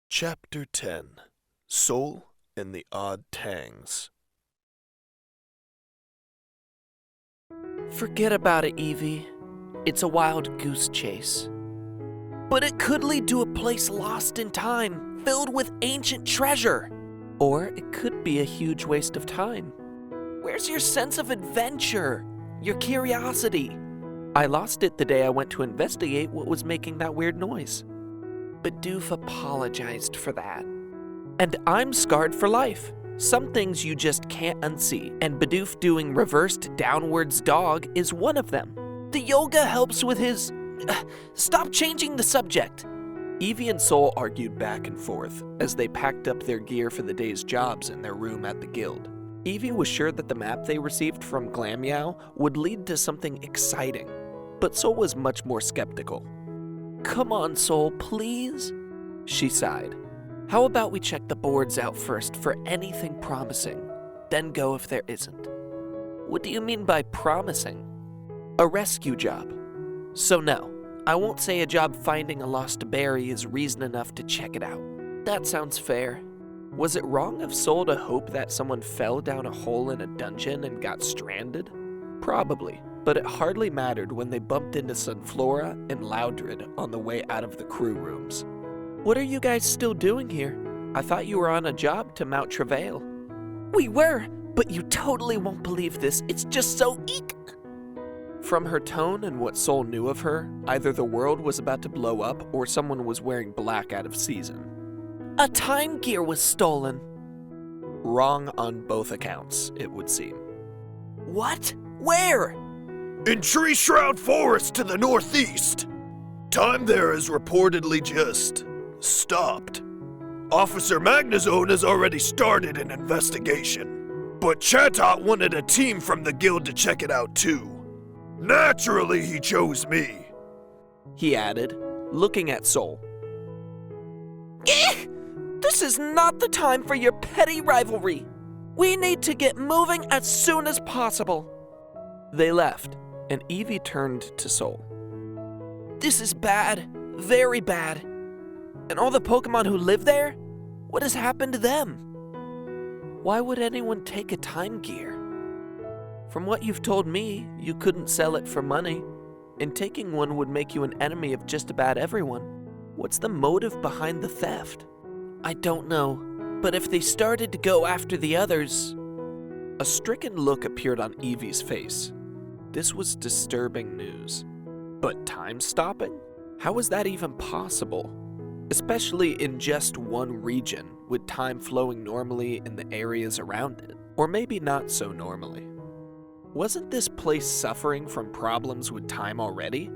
Chapter 10 Soul and the Odd Tangs. Forget about it, Evie. It's a wild goose chase. But it could lead to a place lost in time, filled with ancient treasure. Or it could be a huge waste of time. Where's your sense of adventure? Your curiosity? I lost it the day I went to investigate what was making that weird noise. Bidoof apologized for that. And I'm scarred for life. Some things you just can't unsee, and Bidoof doing reversed downwards dog is one of them. The yoga helps with his... Stop changing the subject. Evie and Soul argued back and forth as they packed up their gear for the day's jobs in their room at the guild. Evie was sure that the map they received from Glammeow would lead to something exciting, but Soul was much more skeptical. Come on, Soul, please, she sighed. How about we check the boards out first for anything promising, then go if there isn't? What do you mean by promising? A rescue job. So no, I won't say a job finding a lost berry is reason enough to check it out. That sounds fair. Was it wrong of Soul to hope that someone fell down a hole in a dungeon and got stranded? Probably, but it hardly mattered when they bumped into Sunflora and Loudred on the way out of the crew rooms. What are you guys still doing here? I thought you were on a job to Mount Travail. We were, but you totally won't believe this. It's just so eek. From her tone and what Soul knew of her, either the world was about to blow up or someone was wearing black out of season. A time gear was stolen. Wrong on both accounts, it would seem. What? Where? In Tree Shroud Forest to the northeast. Time there is reportedly just stopped. Officer Magnazone has already started an investigation, but Chatot wanted a team from the guild to check it out too. Naturally, he chose me, he added, looking at Soul. This is not the time for your petty rivalry. We need to get moving as soon as possible. They left, and Evie turned to Soul. This is bad, very bad. And all the Pokemon who live there? What has happened to them? Why would anyone take a time gear? From what you've told me, you couldn't sell it for money, and taking one would make you an enemy of just about everyone. What's the motive behind the theft? I don't know, but if they started to go after the others... A stricken look appeared on Evie's face. This was disturbing news. But time stopping? How was that even possible? Especially in just one region, with time flowing normally in the areas around it. Or maybe not so normally. Wasn't this place suffering from problems with time already?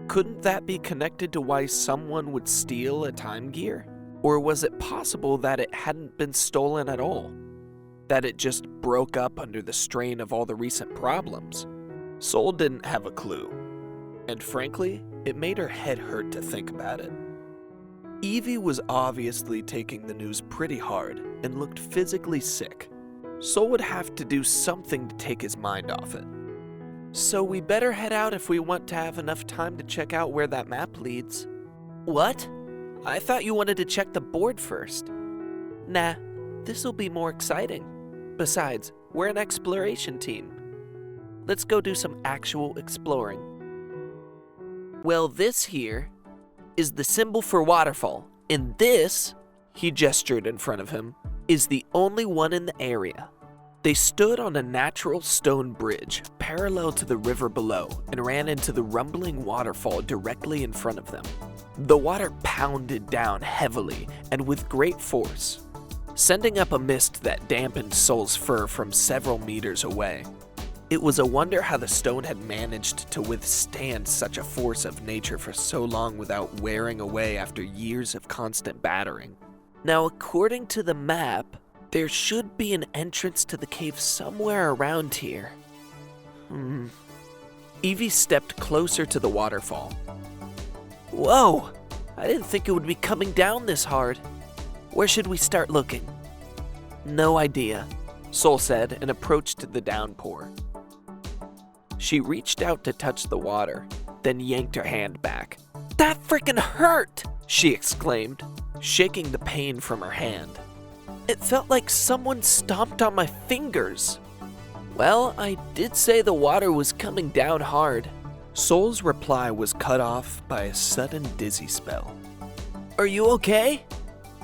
Couldn't that be connected to why someone would steal a time gear? Or was it possible that it hadn't been stolen at all? That it just broke up under the strain of all the recent problems? Soul didn't have a clue. And frankly, it made her head hurt to think about it. Evie was obviously taking the news pretty hard and looked physically sick. Soul would have to do something to take his mind off it. So we better head out if we want to have enough time to check out where that map leads. What? I thought you wanted to check the board first. Nah, this'll be more exciting. Besides, we're an exploration team. Let's go do some actual exploring. Well, this here is the symbol for waterfall, and this, he gestured in front of him, is the only one in the area. They stood on a natural stone bridge parallel to the river below and ran into the rumbling waterfall directly in front of them. The water pounded down heavily and with great force, sending up a mist that dampened Soul's fur from several meters away. It was a wonder how the stone had managed to withstand such a force of nature for so long without wearing away after years of constant battering. Now, according to the map, there should be an entrance to the cave somewhere around here. Evie stepped closer to the waterfall. Whoa! I didn't think it would be coming down this hard. Where should we start looking? No idea, Soul said and approached the downpour. She reached out to touch the water, then yanked her hand back. That frickin' hurt! she exclaimed, shaking the pain from her hand. It felt like someone stomped on my fingers. Well, I did say the water was coming down hard. Soul's reply was cut off by a sudden dizzy spell. Are you okay?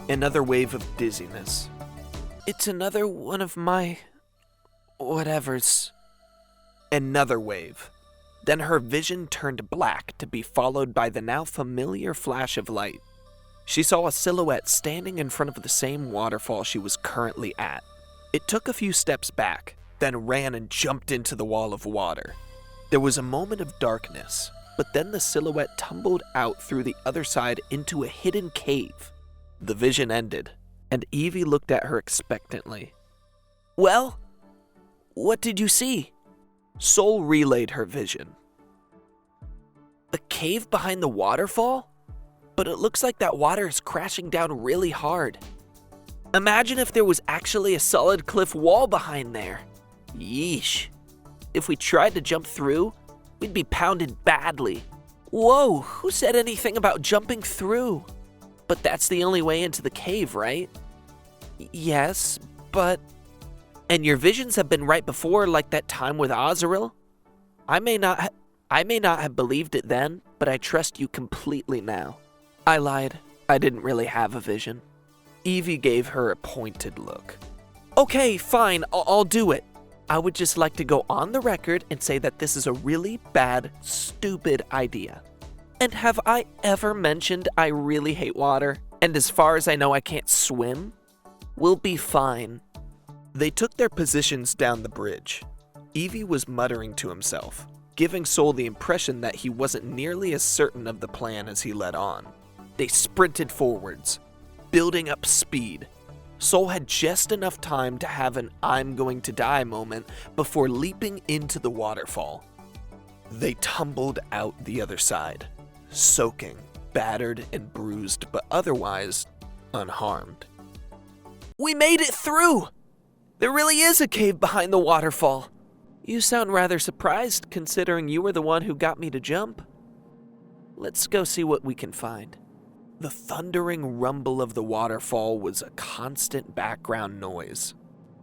Another wave of dizziness. It's another one of my whatevers. Another wave. Then her vision turned black to be followed by the now familiar flash of light. She saw a silhouette standing in front of the same waterfall she was currently at. It took a few steps back, then ran and jumped into the wall of water. There was a moment of darkness, but then the silhouette tumbled out through the other side into a hidden cave. The vision ended, and Evie looked at her expectantly. Well, what did you see? Soul relayed her vision. The cave behind the waterfall? But it looks like that water is crashing down really hard. Imagine if there was actually a solid cliff wall behind there. Yeesh. If we tried to jump through, we'd be pounded badly. Whoa, who said anything about jumping through? But that's the only way into the cave, right? Yes, but... And your visions have been right before, like that time with Azrael? I may not have believed it then, but I trust you completely now. I lied. I didn't really have a vision. Evie gave her a pointed look. Okay, fine, I'll do it. I would just like to go on the record and say that this is a really bad, stupid idea. And have I ever mentioned I really hate water? And as far as I know, I can't swim? We'll be fine. They took their positions down the bridge. Evie was muttering to himself, giving Soul the impression that he wasn't nearly as certain of the plan as he led on. They sprinted forwards, building up speed. Soul had just enough time to have an I'm going to die moment before leaping into the waterfall. They tumbled out the other side, soaking, battered and bruised, but otherwise unharmed. We made it through! There really is a cave behind the waterfall. You sound rather surprised considering you were the one who got me to jump. Let's go see what we can find. The thundering rumble of the waterfall was a constant background noise,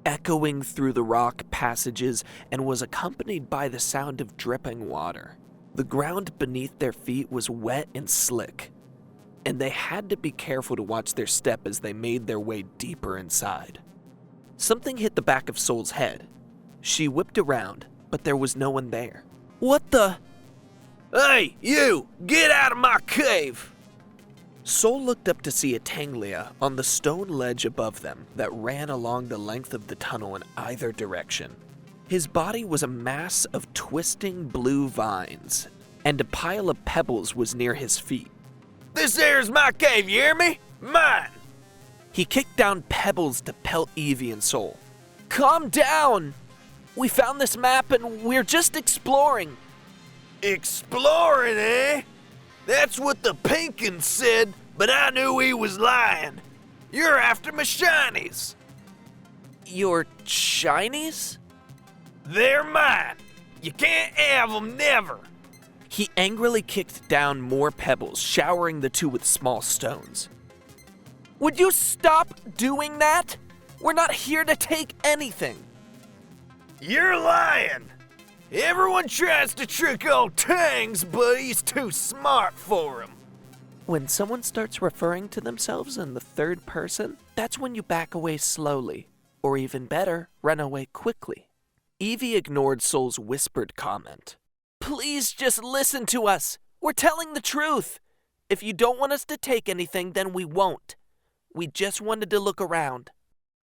echoing through the rock passages and was accompanied by the sound of dripping water. The ground beneath their feet was wet and slick, and they had to be careful to watch their step as they made their way deeper inside. Something hit the back of Soul's head. She whipped around, but there was no one there. What the? Hey, you! Get out of my cave! Soul looked up to see a Tanglia on the stone ledge above them that ran along the length of the tunnel in either direction. His body was a mass of twisting blue vines, and a pile of pebbles was near his feet. This here's my cave, you hear me? Mine! He kicked down pebbles to pelt Evie and Soul. Calm down! We found this map and we're just exploring. Exploring, eh? That's what the Pinkins said, but I knew he was lying. You're after my shinies. Your shinies? They're mine. You can't have them, never. He angrily kicked down more pebbles, showering the two with small stones. Would you stop doing that? We're not here to take anything. You're lying. Everyone tries to trick old Tangs, but he's too smart for him. When someone starts referring to themselves in the third person, that's when you back away slowly, or even better, run away quickly. Evie ignored Soul's whispered comment. Please just listen to us. We're telling the truth. If you don't want us to take anything, then we won't. We just wanted to look around.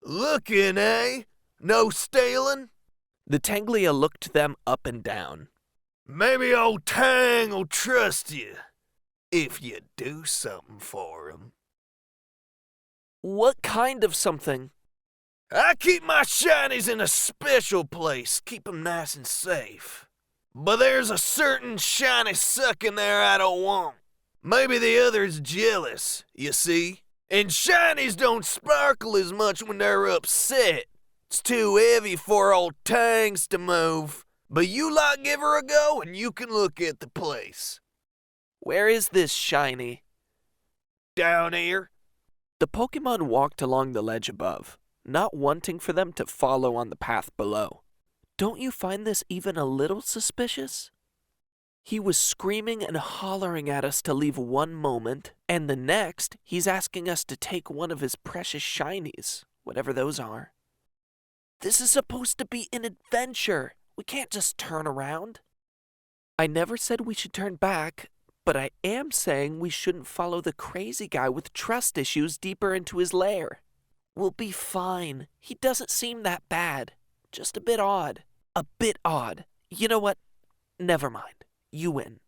Looking, eh? No stealing? The Tanglia looked them up and down. Maybe old Tang will trust you, if you do something for him. What kind of something? I keep my shinies in a special place, keep 'em nice and safe. But there's a certain shiny suck in there I don't want. Maybe the other's jealous, you see? And shinies don't sparkle as much when they're upset. It's too heavy for old Tangs to move. But you lot give her a go and you can look at the place. Where is this shiny? down here? The Pokemon walked along the ledge above, not wanting for them to follow on the path below. Don't you find this even a little suspicious? He was screaming and hollering at us to leave one moment, and the next, he's asking us to take one of his precious shinies, whatever those are. This is supposed to be an adventure. We can't just turn around. I never said we should turn back, but I am saying we shouldn't follow the crazy guy with trust issues deeper into his lair. We'll be fine. He doesn't seem that bad. Just a bit odd. A bit odd. You know what? Never mind. You win.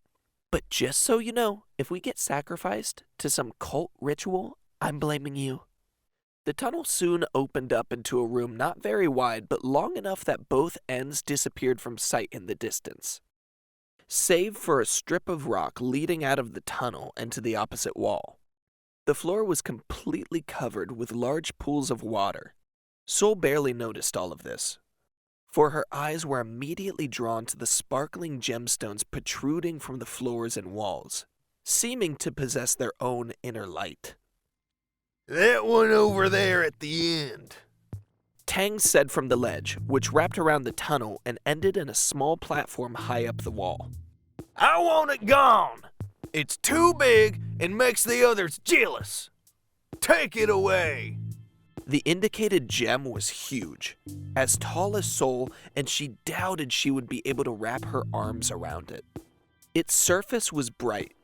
But just so you know, if we get sacrificed to some cult ritual, I'm blaming you. The tunnel soon opened up into a room not very wide, but long enough that both ends disappeared from sight in the distance. Save for a strip of rock leading out of the tunnel and to the opposite wall. The floor was completely covered with large pools of water. Sol barely noticed all of this, for her eyes were immediately drawn to the sparkling gemstones protruding from the floors and walls, seeming to possess their own inner light. That one over there at the end. Tangs said from the ledge, which wrapped around the tunnel and ended in a small platform high up the wall. I want it gone. It's too big and makes the others jealous. Take it away. The indicated gem was huge, as tall as Sol, and she doubted she would be able to wrap her arms around it. Its surface was bright,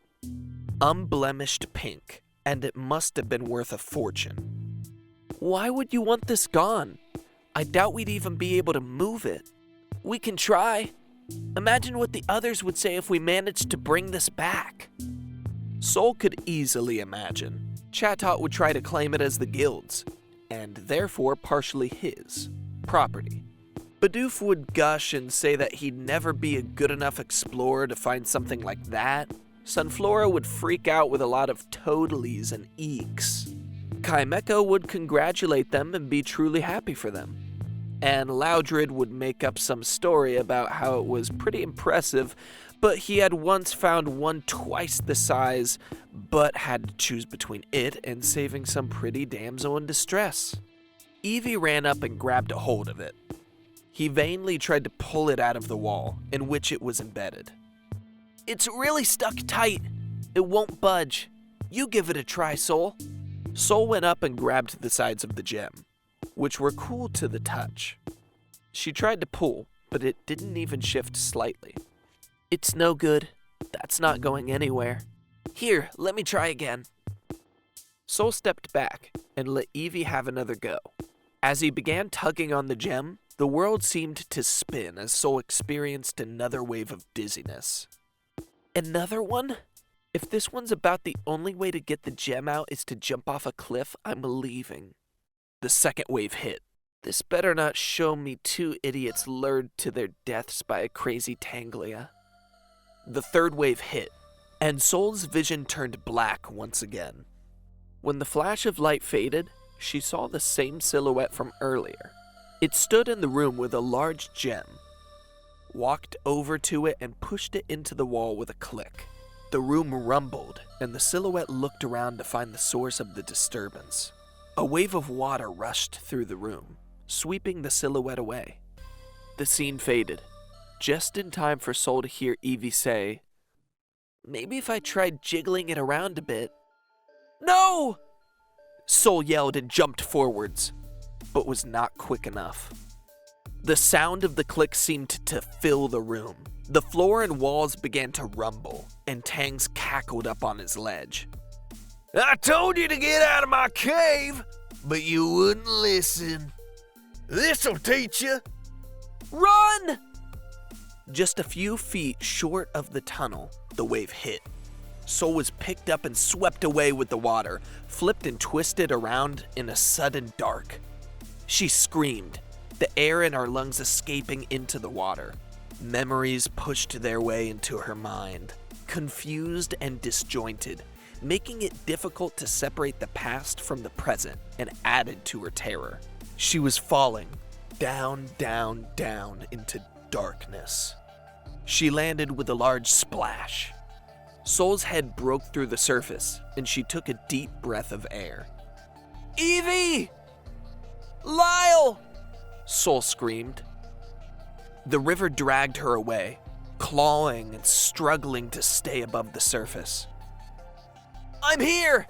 unblemished pink, and it must have been worth a fortune. Why would you want this gone? I doubt we'd even be able to move it. We can try. Imagine what the others would say if we managed to bring this back. Sol could easily imagine. Chatot would try to claim it as the guild's, and therefore partially his, property. Bidoof would gush and say that he'd never be a good enough explorer to find something like that. Sunflora would freak out with a lot of totallys and eeks. Kaimeko would congratulate them and be truly happy for them. And Loudred would make up some story about how it was pretty impressive, but he had once found one twice the size, but had to choose between it and saving some pretty damsel in distress. Eevee ran up and grabbed a hold of it. He vainly tried to pull it out of the wall, in which it was embedded. It's really stuck tight. It won't budge. You give it a try, Sol. Sol went up and grabbed the sides of the gem, which were cool to the touch. She tried to pull, but it didn't even shift slightly. It's no good. That's not going anywhere. Here, let me try again. Sol stepped back and let Eevee have another go. As he began tugging on the gem, the world seemed to spin as Sol experienced another wave of dizziness. Another one? If this one's about the only way to get the gem out is to jump off a cliff, I'm leaving. The second wave hit. This better not show me two idiots lured to their deaths by a crazy Tanglia. The third wave hit, and Sol's vision turned black once again. When the flash of light faded, she saw the same silhouette from earlier. It stood in the room with a large gem, walked over to it and pushed it into the wall with a click. The room rumbled, and the silhouette looked around to find the source of the disturbance. A wave of water rushed through the room, sweeping the silhouette away. The scene faded, just in time for Sol to hear Eevee say, "Maybe if I tried jiggling it around a bit." "No!" Sol yelled and jumped forwards, but was not quick enough. The sound of the click seemed to fill the room. The floor and walls began to rumble, and Tangs cackled up on his ledge. I told you to get out of my cave, but you wouldn't listen. This'll teach you. Run! Just a few feet short of the tunnel, the wave hit. Sol was picked up and swept away with the water, flipped and twisted around in a sudden dark. She screamed, the air in her lungs escaping into the water. Memories pushed their way into her mind, confused and disjointed, making it difficult to separate the past from the present, and added to her terror. She was falling, down, down, down into darkness. She landed with a large splash. Soul's head broke through the surface, and she took a deep breath of air. Evie! Lyle! Soul screamed. The river dragged her away, clawing and struggling to stay above the surface. I'm here!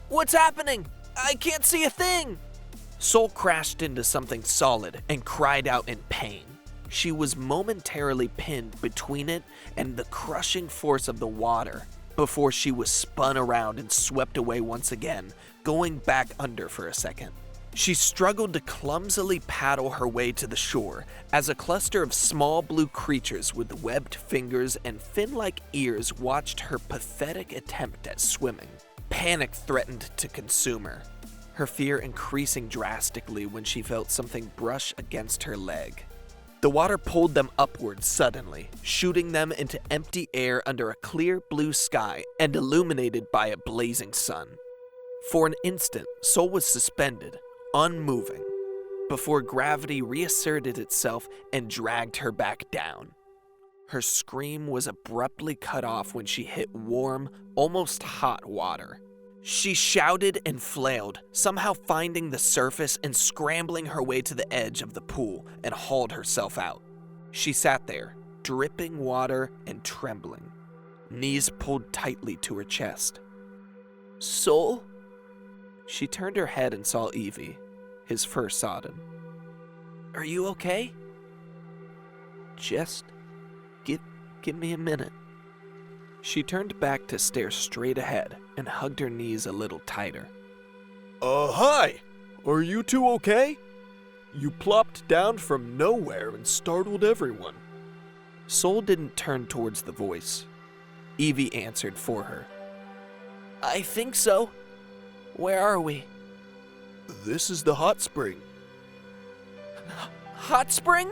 What's happening? I can't see a thing! Soul crashed into something solid and cried out in pain. She was momentarily pinned between it and the crushing force of the water before she was spun around and swept away once again, going back under for a second. She struggled to clumsily paddle her way to the shore as a cluster of small blue creatures with webbed fingers and fin-like ears watched her pathetic attempt at swimming. Panic threatened to consume her, her fear increasing drastically when she felt something brush against her leg. The water pulled them upwards suddenly, shooting them into empty air under a clear blue sky and illuminated by a blazing sun. For an instant, Soul was suspended, unmoving, before gravity reasserted itself and dragged her back down. Her scream was abruptly cut off when she hit warm, almost hot water. She shouted and flailed, somehow finding the surface and scrambling her way to the edge of the pool and hauled herself out. She sat there, dripping water and trembling, knees pulled tightly to her chest. Soul? She turned her head and saw Evie, his fur sodden. Are you okay? Just give me a minute. She turned back to stare straight ahead and hugged her knees a little tighter. Hi! Are you two okay? You plopped down from nowhere and startled everyone. Soul didn't turn towards the voice. Evie answered for her. I think so. Where are we? This is the hot spring. Hot spring?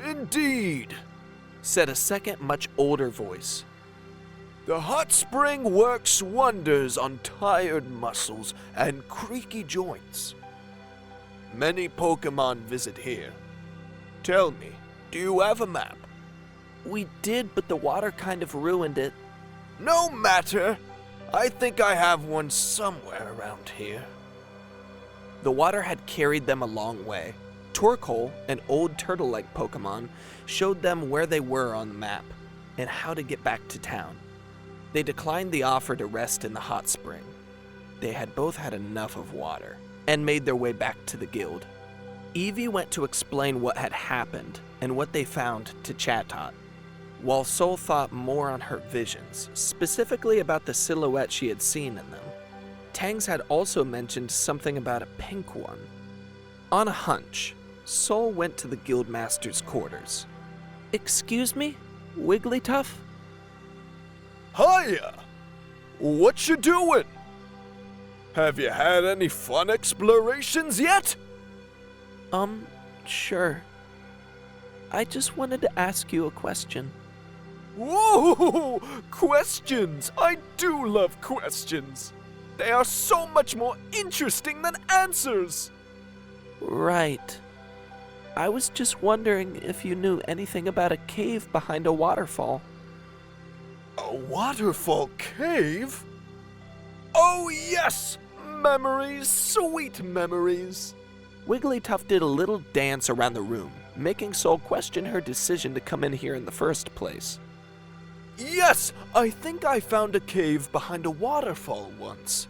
Indeed, said a second, much older voice. The hot spring works wonders on tired muscles and creaky joints. Many Pokemon visit here. Tell me, do you have a map? We did, but the water kind of ruined it. No matter. I think I have one somewhere around here. The water had carried them a long way. Torkoal, an old turtle-like Pokemon, showed them where they were on the map and how to get back to town. They declined the offer to rest in the hot spring. They had both had enough of water and made their way back to the guild. Evie went to explain what had happened and what they found to Chatot, while Soul thought more on her visions, specifically about the silhouette she had seen in them. Tangs had also mentioned something about a pink one. On a hunch, Soul went to the guildmaster's quarters. Excuse me, Wigglytuff? Hiya! What you doing? Have you had any fun explorations yet? Sure. I just wanted to ask you a question. Whoa! Questions! I do love questions! They are so much more interesting than answers! Right. I was just wondering if you knew anything about a cave behind a waterfall. A waterfall cave? Oh yes! Memories, sweet memories! Wigglytuff did a little dance around the room, making Soul question her decision to come in here in the first place. Yes, I think I found a cave behind a waterfall once.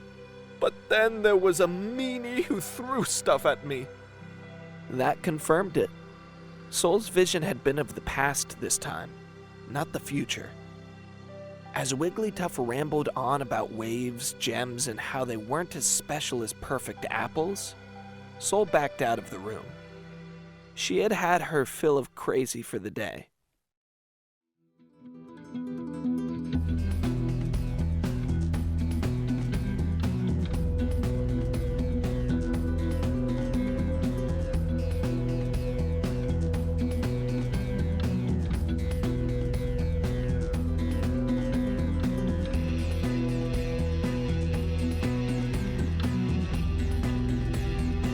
But then there was a meanie who threw stuff at me. That confirmed it. Soul's vision had been of the past this time, not the future. As Wigglytuff rambled on about waves, gems, and how they weren't as special as perfect apples, Soul backed out of the room. She had had her fill of crazy for the day.